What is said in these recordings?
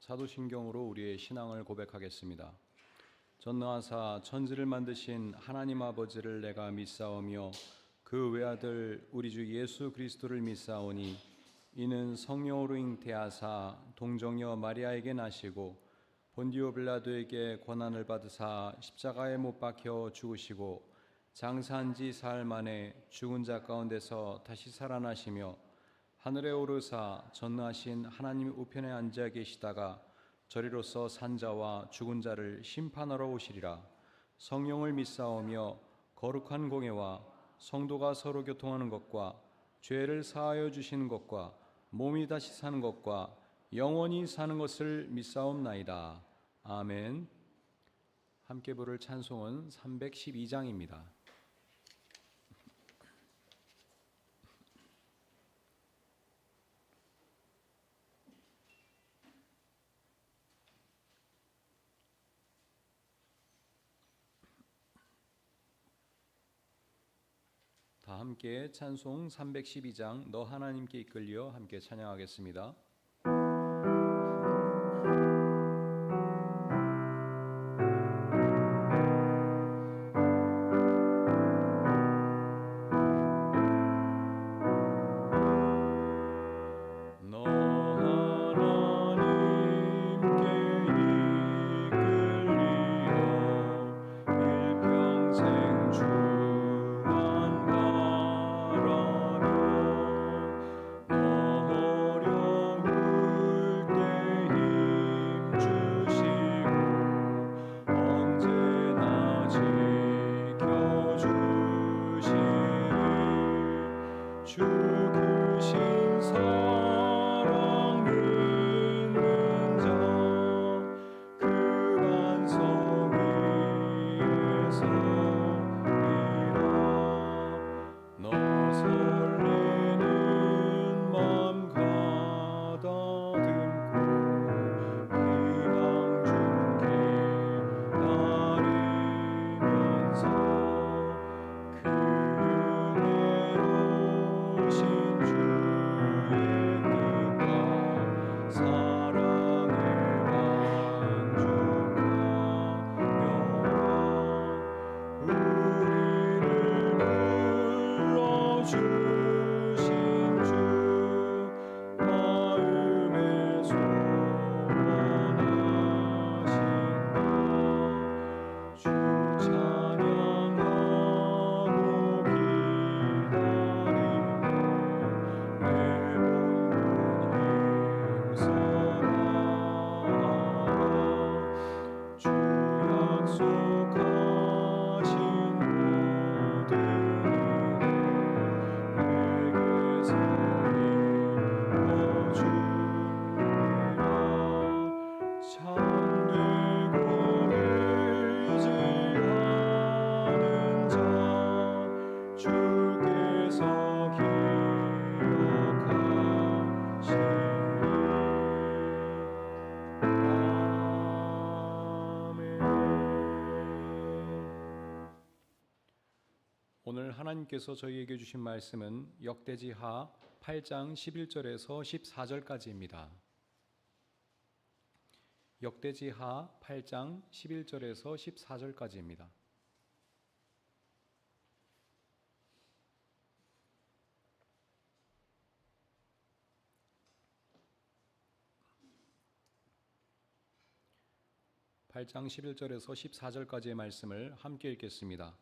사도신경으로 우리의 신앙을 고백하겠습니다. 전능하사 천지를 만드신 하나님 아버지를 내가 믿사오며 그 외아들 우리 주 예수 그리스도를 믿사오니 이는 성령으로 잉태하사 동정녀 마리아에게 나시고 본디오 빌라도에게 고난을 받으사 십자가에 못 박혀 죽으시고 장사한 지 사흘 만에 죽은 자 가운데서 다시 살아나시며 하늘에 오르사 전능하신 하나님 우편에 앉아 계시다가 저리로서 산자와 죽은 자를 심판하러 오시리라. 성령을 믿사오며 거룩한 공예와 성도가 서로 교통하는 것과 죄를 사하여 주시는 것과 몸이 다시 사는 것과 영원히 사는 것을 믿사옵나이다. 아멘. 함께 부를 찬송은 312장입니다. 다 함께 찬송 312장 너 하나님께 이끌려 함께 찬양하겠습니다. 오늘 하나님께서 저희에게 주신 말씀은 역대지하 8장 11절에서 14절까지입니다. 역대지하 8장 11절에서 14절까지입니다. (8장 11절에서 14절까지의) 말씀을 함께 읽겠습니다.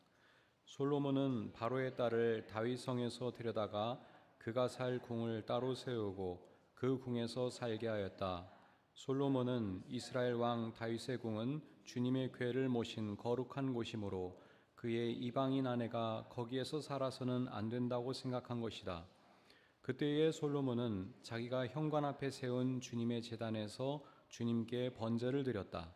솔로몬은 바로의 딸을 다윗 성에서 데려다가 그가 살 궁을 따로 세우고 그 궁에서 살게 하였다. 솔로몬은 이스라엘 왕 다윗의 궁은 주님의 궤를 모신 거룩한 곳이므로 그의 이방인 아내가 거기에서 살아서는 안 된다고 생각한 것이다. 그때에 솔로몬은 자기가 현관 앞에 세운 주님의 제단에서 주님께 번제를 드렸다.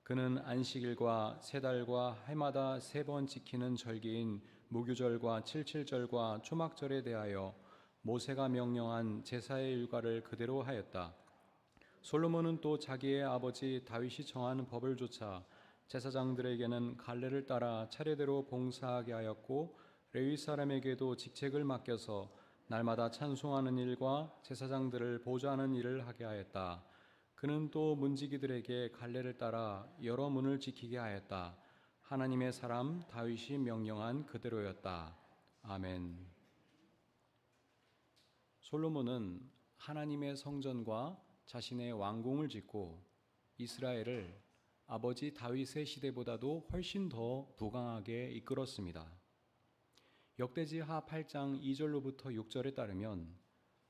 그는 안식일과 세 달과 해마다 3번 지키는 절기인 무교절과 칠칠절과 초막절에 대하여 모세가 명령한 제사의 일과를 그대로 하였다. 솔로몬은 또 자기의 아버지 다윗이 정한 법을 좇아 제사장들에게는 갈래를 따라 차례대로 봉사하게 하였고 레위 사람에게도 직책을 맡겨서 날마다 찬송하는 일과 제사장들을 보좌하는 일을 하게 하였다. 그는 또 문지기들에게 갈래를 따라 여러 문을 지키게 하였다. 하나님의 사람 다윗이 명령한 그대로였다. 아멘. 솔로몬은 하나님의 성전과 자신의 왕궁을 짓고 이스라엘을 아버지 다윗의 시대보다도 훨씬 더 부강하게 이끌었습니다. 역대지하 8장 2절로부터 6절에 따르면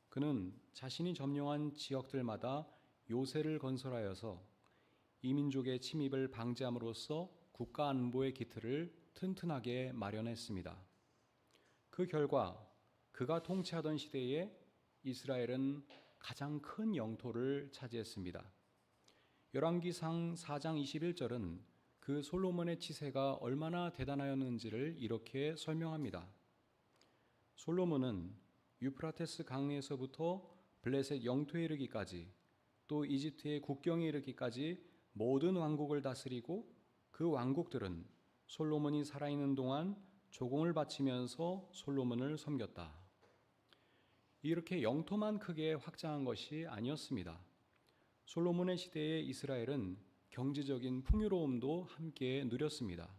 그는 자신이 점령한 지역들마다 요새를 건설하여서 이민족의 침입을 방지함으로써 국가 안보의 기틀을 튼튼하게 마련했습니다. 그 결과 그가 통치하던 시대에 이스라엘은 가장 큰 영토를 차지했습니다. 열왕기상 4장 21절은 그 솔로몬의 치세가 얼마나 대단하였는지를 이렇게 설명합니다. 솔로몬은 유프라테스 강에서부터 블레셋 영토에 이르기까지 또 이집트의 국경에 이르기까지 모든 왕국을 다스리고 그 왕국들은 솔로몬이 살아있는 동안 조공을 바치면서 솔로몬을 섬겼다. 이렇게 영토만 크게 확장한 것이 아니었습니다. 솔로몬의 시대에 이스라엘은 경제적인 풍요로움도 함께 누렸습니다.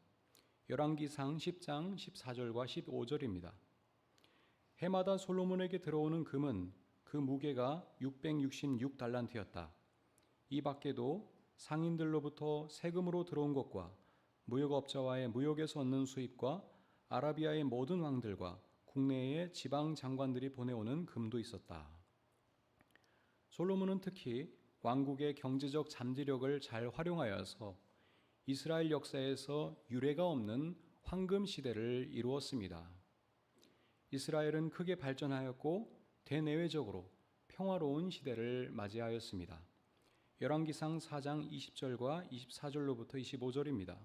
열왕기상 10장 14절과 15절입니다. 해마다 솔로몬에게 들어오는 금은 그 무게가 666달란트였다. 이 밖에도 상인들로부터 세금으로 들어온 것과 무역업자와의 무역에서 얻는 수입과 아라비아의 모든 왕들과 국내의 지방 장관들이 보내오는 금도 있었다. 솔로몬은 특히 왕국의 경제적 잠재력을 잘 활용하여서 이스라엘 역사에서 유례가 없는 황금 시대를 이루었습니다. 이스라엘은 크게 발전하였고 대내외적으로 평화로운 시대를 맞이하였습니다. 열왕기상 4장 20절과 24절로부터 25절입니다.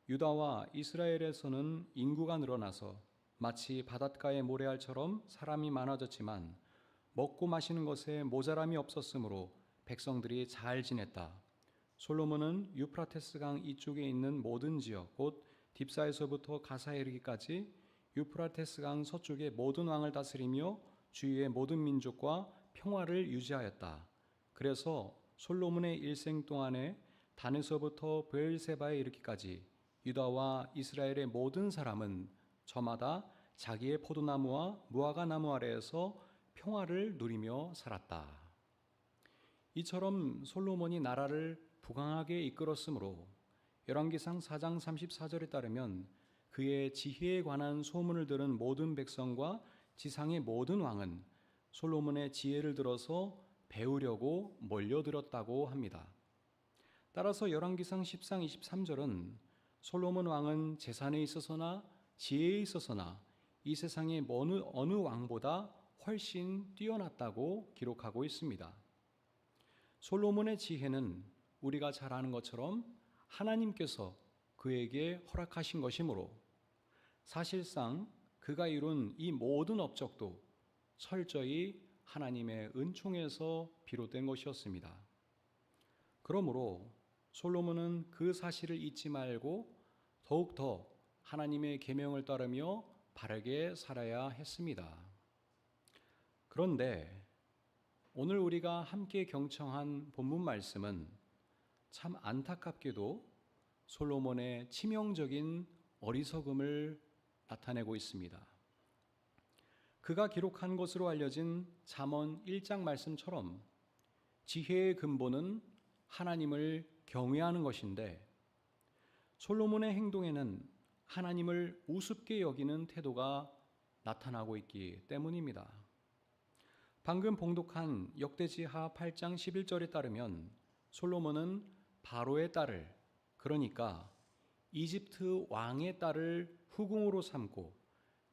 유다와 이스라엘에서는 인구가 늘어나서 마치 바닷가의 모래알처럼 사람이 많아졌지만 먹고 마시는 것에 모자람이 없었으므로 백성들이 잘 지냈다. 솔로몬은 유프라테스강 이쪽에 있는 모든 지역, 곧 딥사에서부터 가사에 이르기까지 유프라테스강 서쪽의 모든 왕을 다스리며 주위의 모든 민족과 평화를 유지하였다. 그래서 솔로몬의 일생 동안에 단에서부터 브엘세바에 이르기까지 유다와 이스라엘의 모든 사람은 저마다 자기의 포도나무와 무화과 나무 아래에서 평화를 누리며 살았다. 이처럼 솔로몬이 나라를 부강하게 이끌었으므로 열왕기상 4장 34절에 따르면 그의 지혜에 관한 소문을 들은 모든 백성과 지상의 모든 왕은 솔로몬의 지혜를 들어서 배우려고 몰려들었다고 합니다. 따라서 열왕기상 10장 23절은 솔로몬 왕은 재산에 있어서나 지혜에 있어서나 이 세상의 어느 왕보다 훨씬 뛰어났다고 기록하고 있습니다. 솔로몬의 지혜는 우리가 잘 아는 것처럼 하나님께서 그에게 허락하신 것이므로 사실상 그가 이룬 이 모든 업적도 철저히 하나님의 은총에서 비롯된 것이었습니다. 그러므로 솔로몬은 그 사실을 잊지 말고 더욱더 하나님의 계명을 따르며 바르게 살아야 했습니다. 그런데 오늘 우리가 함께 경청한 본문 말씀은 참 안타깝게도 솔로몬의 치명적인 어리석음을 나타내고 있습니다. 그가 기록한 것으로 알려진 잠언 1장 말씀처럼 지혜의 근본은 하나님을 경외하는 것인데 솔로몬의 행동에는 하나님을 우습게 여기는 태도가 나타나고 있기 때문입니다. 방금 봉독한 역대지하 8장 11절에 따르면 솔로몬은 바로의 딸을, 그러니까 이집트 왕의 딸을 후궁으로 삼고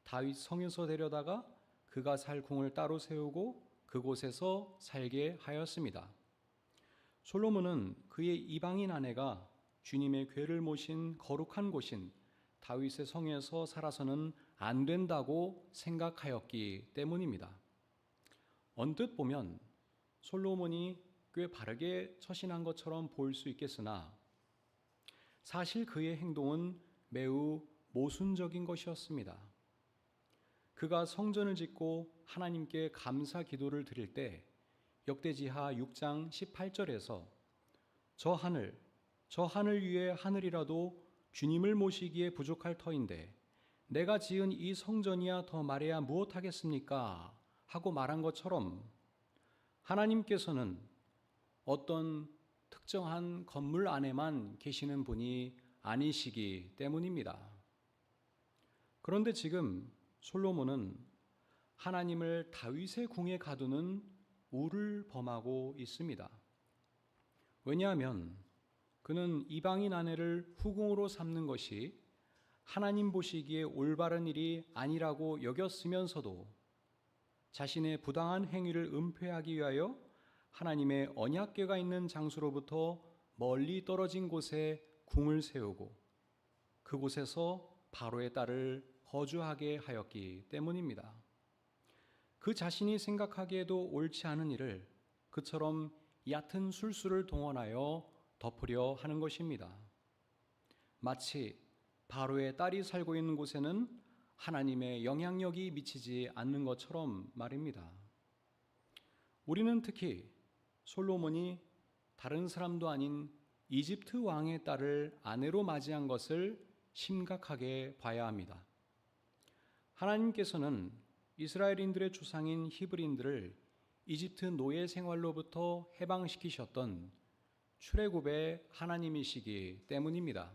다윗 성에서 데려다가 그가 살 궁을 따로 세우고 그곳에서 살게 하였습니다. 솔로몬은 그의 이방인 아내가 주님의 궤를 모신 거룩한 곳인 다윗의 성에서 살아서는 안 된다고 생각하였기 때문입니다. 언뜻 보면 솔로몬이 꽤 바르게 처신한 것처럼 보일 수 있겠으나 사실 그의 행동은 매우 모순적인 것이었습니다. 그가 성전을 짓고 하나님께 감사 기도를 드릴 때 역대지하 6장 18절에서 저 하늘 위의 하늘이라도 주님을 모시기에 부족할 터인데 내가 지은 이 성전이야 더 말해야 무엇하겠습니까? 하고 말한 것처럼 하나님께서는 어떤 특정한 건물 안에만 계시는 분이 아니시기 때문입니다. 그런데 지금 솔로몬은 하나님을 다윗의 궁에 가두는 우를 범하고 있습니다. 왜냐하면 그는 이방인 아내를 후궁으로 삼는 것이 하나님 보시기에 올바른 일이 아니라고 여겼으면서도 자신의 부당한 행위를 은폐하기 위하여 하나님의 언약궤가 있는 장소로부터 멀리 떨어진 곳에 궁을 세우고 그곳에서 바로의 딸을 거주하게 하였기 때문입니다. 그 자신이 생각하기에도 옳지 않은 일을 그처럼 얕은 술수를 동원하여 덮으려 하는 것입니다. 마치 바로의 딸이 살고 있는 곳에는 하나님의 영향력이 미치지 않는 것처럼 말입니다. 우리는 특히 솔로몬이 다른 사람도 아닌 이집트 왕의 딸을 아내로 맞이한 것을 심각하게 봐야 합니다. 하나님께서는 이스라엘인들의 조상인 히브리인들을 이집트 노예 생활로부터 해방시키셨던 출애굽의 하나님이시기 때문입니다.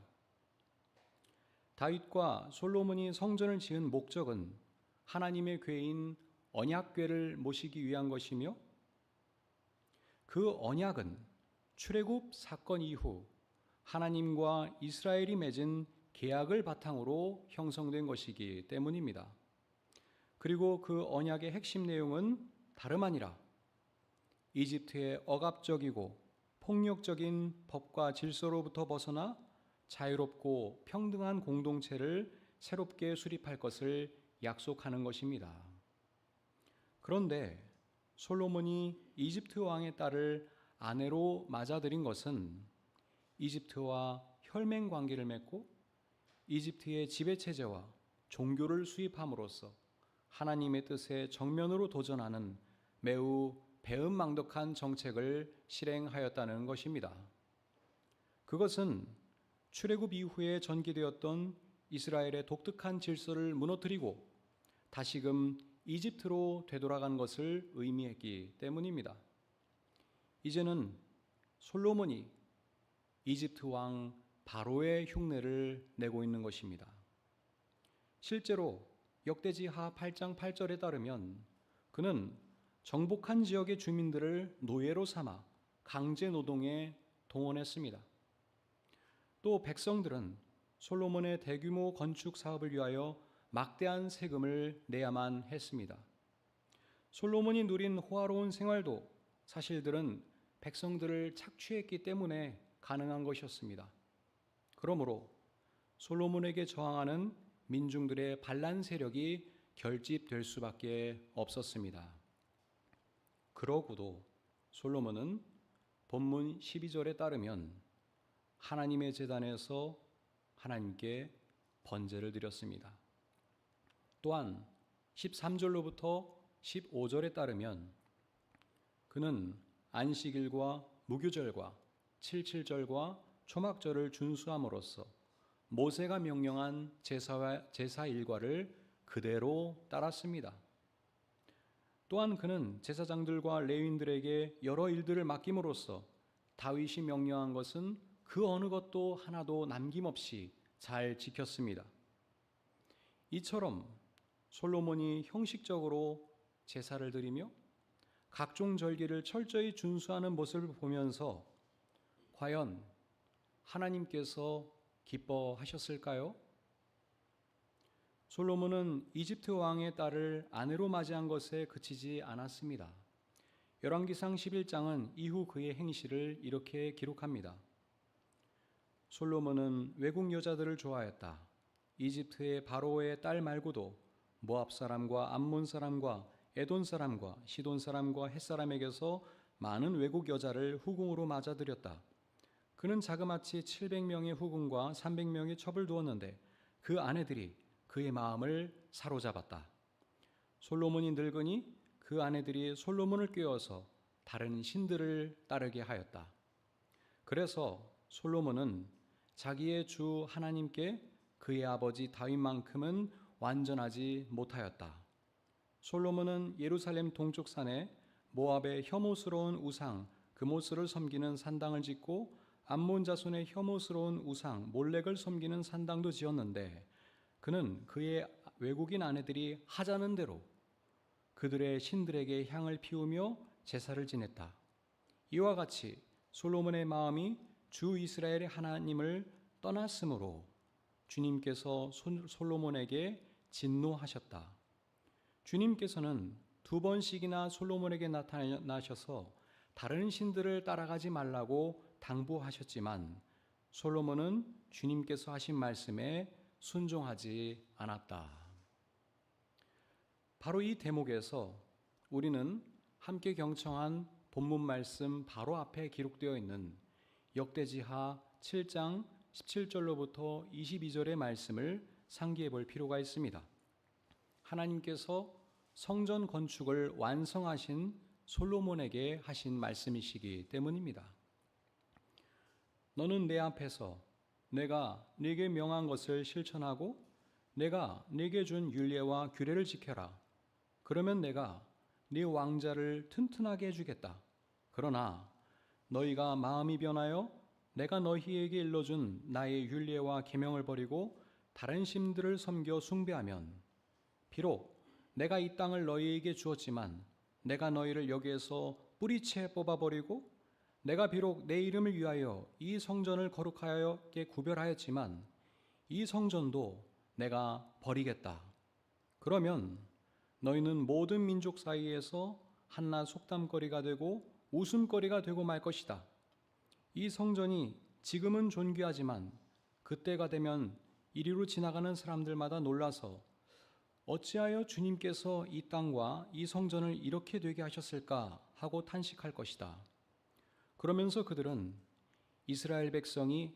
다윗과 솔로몬이 성전을 지은 목적은 하나님의 궤인 언약궤를 모시기 위한 것이며 그 언약은 출애굽 사건 이후 하나님과 이스라엘이 맺은 계약을 바탕으로 형성된 것이기 때문입니다. 그리고 그 언약의 핵심 내용은 다름 아니라 이집트의 억압적이고 폭력적인 법과 질서로부터 벗어나 자유롭고 평등한 공동체를 새롭게 수립할 것을 약속하는 것입니다. 그런데 솔로몬이 이집트 왕의 딸을 아내로 맞아들인 것은 이집트와 혈맹 관계를 맺고 이집트의 지배체제와 종교를 수입함으로써 하나님의 뜻에 정면으로 도전하는 매우 배은망덕한 정책을 실행하였다는 것입니다. 그것은 출애굽 이후에 전개되었던 이스라엘의 독특한 질서를 무너뜨리고 다시금 이집트로 되돌아간 것을 의미했기 때문입니다. 이제는 솔로몬이 이집트 왕 바로의 흉내를 내고 있는 것입니다. 실제로 역대지하 8장 8절에 따르면 그는 정복한 지역의 주민들을 노예로 삼아 강제 노동에 동원했습니다. 또 백성들은 솔로몬의 대규모 건축 사업을 위하여 막대한 세금을 내야만 했습니다. 솔로몬이 누린 호화로운 생활도 사실들은 백성들을 착취했기 때문에 가능한 것이었습니다. 그러므로 솔로몬에게 저항하는 민중들의 반란 세력이 결집될 수밖에 없었습니다. 그러고도 솔로몬은 본문 12절에 따르면 하나님의 제단에서 하나님께 번제를 드렸습니다. 또한 13절로부터 15절에 따르면 그는 안식일과 무교절과 칠칠절과 초막절을 준수함으로써 모세가 명령한 제사 일과를 그대로 따랐습니다. 또한 그는 제사장들과 레위인들에게 여러 일들을 맡김으로써 다윗이 명령한 것은 그 어느 것도 하나도 남김없이 잘 지켰습니다. 이처럼 솔로몬이 형식적으로 제사를 드리며 각종 절기를 철저히 준수하는 모습을 보면서 과연 하나님께서 기뻐하셨을까요? 솔로몬은 이집트 왕의 딸을 아내로 맞이한 것에 그치지 않았습니다. 열왕기상 11장은 이후 그의 행실을 이렇게 기록합니다. 솔로몬은 외국 여자들을 좋아했다. 이집트의 바로의 딸 말고도 모압 사람과 암몬 사람과 에돔 사람과 시돈 사람과 헷 사람에게서 많은 외국 여자를 후궁으로 맞아들였다. 그는 자그마치 700명의 후궁과 300명의 첩을 두었는데 그 아내들이 그의 마음을 사로잡았다. 솔로몬이 늙으니 그 아내들이 솔로몬을 꾀어서 다른 신들을 따르게 하였다. 그래서 솔로몬은 자기의 주 하나님께 그의 아버지 다윗만큼은 완전하지 못하였다. 솔로몬은 예루살렘 동쪽 산에 모압의 혐오스러운 우상 그모스를 섬기는 산당을 짓고 암몬 자손의 혐오스러운 우상 몰렉을 섬기는 산당도 지었는데 그는 그의 외국인 아내들이 하자는 대로 그들의 신들에게 향을 피우며 제사를 지냈다. 이와 같이 솔로몬의 마음이 주 이스라엘의 하나님을 떠났으므로 주님께서 솔로몬에게 진노하셨다. 주님께서는 2번씩이나 솔로몬에게 나타나셔서 다른 신들을 따라가지 말라고 당부하셨지만 솔로몬은 주님께서 하신 말씀에 순종하지 않았다. 바로 이 대목에서 우리는 함께 경청한 본문 말씀 바로 앞에 기록되어 있는 역대지하 7장 17절로부터 22절의 말씀을 상기해 볼 필요가 있습니다. 하나님께서 성전 건축을 완성하신 솔로몬에게 하신 말씀이시기 때문입니다. 너는 내 앞에서 내가 네게 명한 것을 실천하고 내가 네게 준 율례와 규례를 지켜라. 그러면 내가 네 왕자를 튼튼하게 해주겠다. 그러나 너희가 마음이 변하여 내가 너희에게 일러준 나의 율례와 계명을 버리고 다른 신들을 섬겨 숭배하면 비록 내가 이 땅을 너희에게 주었지만 내가 너희를 여기에서 뿌리채 뽑아버리고 내가 비록 내 이름을 위하여 이 성전을 거룩하게 구별하였지만 이 성전도 내가 버리겠다. 그러면 너희는 모든 민족 사이에서 한낱 속담거리가 되고 웃음거리가 되고 말 것이다. 이 성전이 지금은 존귀하지만 그때가 되면 이리로 지나가는 사람들마다 놀라서 어찌하여 주님께서 이 땅과 이 성전을 이렇게 되게 하셨을까 하고 탄식할 것이다. 그러면서 그들은 이스라엘 백성이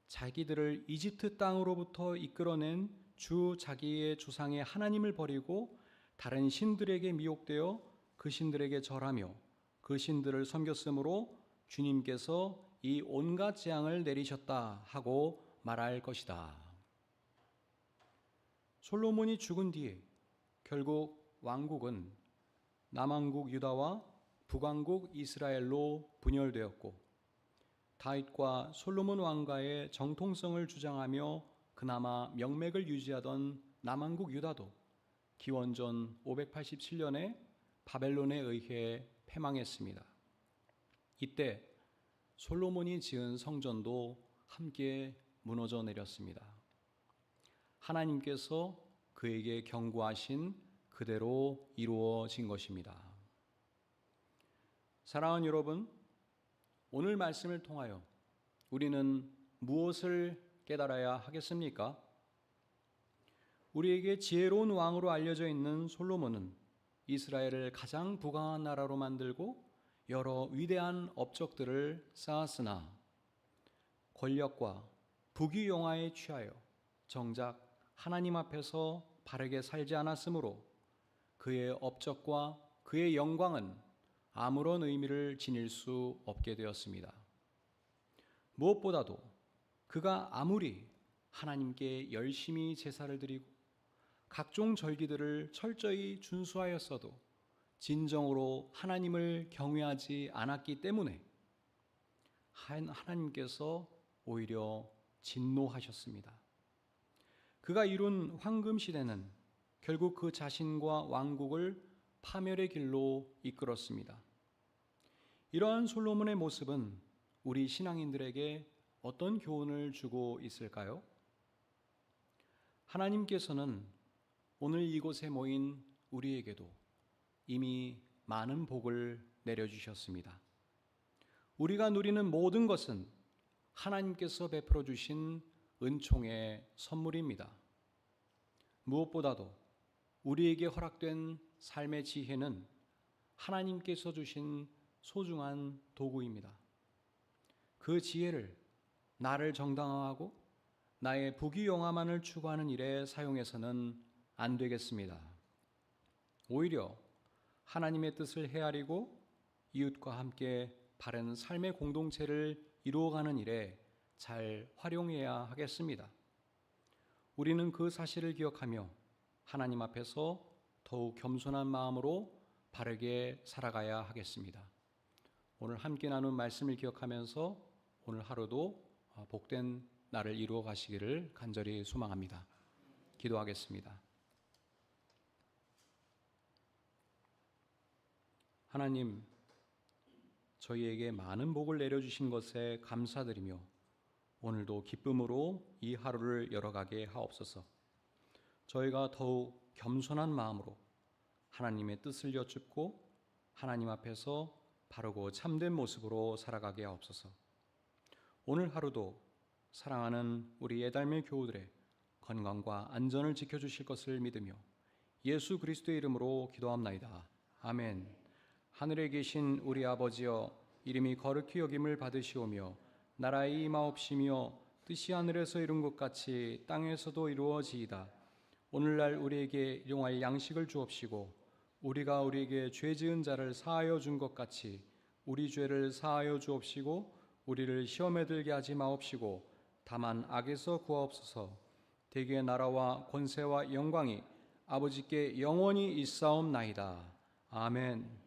자기들을 이집트 땅으로부터 이끌어낸 주 자기의 조상의 하나님을 버리고 다른 신들에게 미혹되어 그 신들에게 절하며 그 신들을 섬겼으므로 주님께서 이 온갖 재앙을 내리셨다 하고 말할 것이다. 솔로몬이 죽은 뒤에 결국 왕국은 남왕국 유다와 북왕국 이스라엘로 분열되었고 다윗과 솔로몬 왕가의 정통성을 주장하며 그나마 명맥을 유지하던 남왕국 유다도 기원전 587년에 바벨론에 의해 패망했습니다. 이때 솔로몬이 지은 성전도 함께 무너져 내렸습니다. 하나님께서 그에게 경고하신 그대로 이루어진 것입니다. 사랑하는 여러분, 오늘 말씀을 통하여 우리는 무엇을 깨달아야 하겠습니까? 우리에게 지혜로운 왕으로 알려져 있는 솔로몬은 이스라엘을 가장 부강한 나라로 만들고 여러 위대한 업적들을 쌓았으나 권력과 부귀영화에 취하여 정작 하나님 앞에서 바르게 살지 않았으므로 그의 업적과 그의 영광은 아무런 의미를 지닐 수 없게 되었습니다. 무엇보다도 그가 아무리 하나님께 열심히 제사를 드리고 각종 절기들을 철저히 준수하였어도 진정으로 하나님을 경외하지 않았기 때문에 하나님께서 오히려 진노하셨습니다. 그가 이룬 황금 시대는 결국 그 자신과 왕국을 파멸의 길로 이끌었습니다. 이러한 솔로몬의 모습은 우리 신앙인들에게 어떤 교훈을 주고 있을까요? 하나님께서는 오늘 이곳에 모인 우리에게도 이미 많은 복을 내려주셨습니다. 우리가 누리는 모든 것은 하나님께서 베풀어 주신 은총의 선물입니다. 무엇보다도 우리에게 허락된 삶의 지혜는 하나님께서 주신 소중한 도구입니다. 그 지혜를 나를 정당화하고 나의 부귀영화만을 추구하는 일에 사용해서는 안 되겠습니다. 오히려 하나님의 뜻을 헤아리고 이웃과 함께 바른 삶의 공동체를 이루어가는 일에 잘 활용해야 하겠습니다. 우리는 그 사실을 기억하며 하나님 앞에서 더욱 겸손한 마음으로 바르게 살아가야 하겠습니다. 오늘 함께 나눈 말씀을 기억하면서 오늘 하루도 복된 날을 이루어 가시기를 간절히 소망합니다. 기도하겠습니다. 하나님, 저희에게 많은 복을 내려주신 것에 감사드리며 오늘도 기쁨으로 이 하루를 열어가게 하옵소서. 저희가 더욱 겸손한 마음으로 하나님의 뜻을 여쭙고 하나님 앞에서 바르고 참된 모습으로 살아가게 하옵소서. 오늘 하루도 사랑하는 우리 예달매 교우들의 건강과 안전을 지켜주실 것을 믿으며 예수 그리스도의 이름으로 기도합나이다. 아멘. 하늘에 계신 우리 아버지여, 이름이 거룩히 여김을 받으시오며 나라의 임하옵시며 뜻이 하늘에서 이룬 것 같이 땅에서도 이루어지이다. 오늘날 우리에게 일용할 양식을 주옵시고 우리가 우리에게 죄 지은 자를 사하여 준 것 같이 우리 죄를 사하여 주옵시고 우리를 시험에 들게 하지 마옵시고 다만 악에서 구하옵소서. 대개 나라와 권세와 영광이 아버지께 영원히 있사옵나이다. 아멘.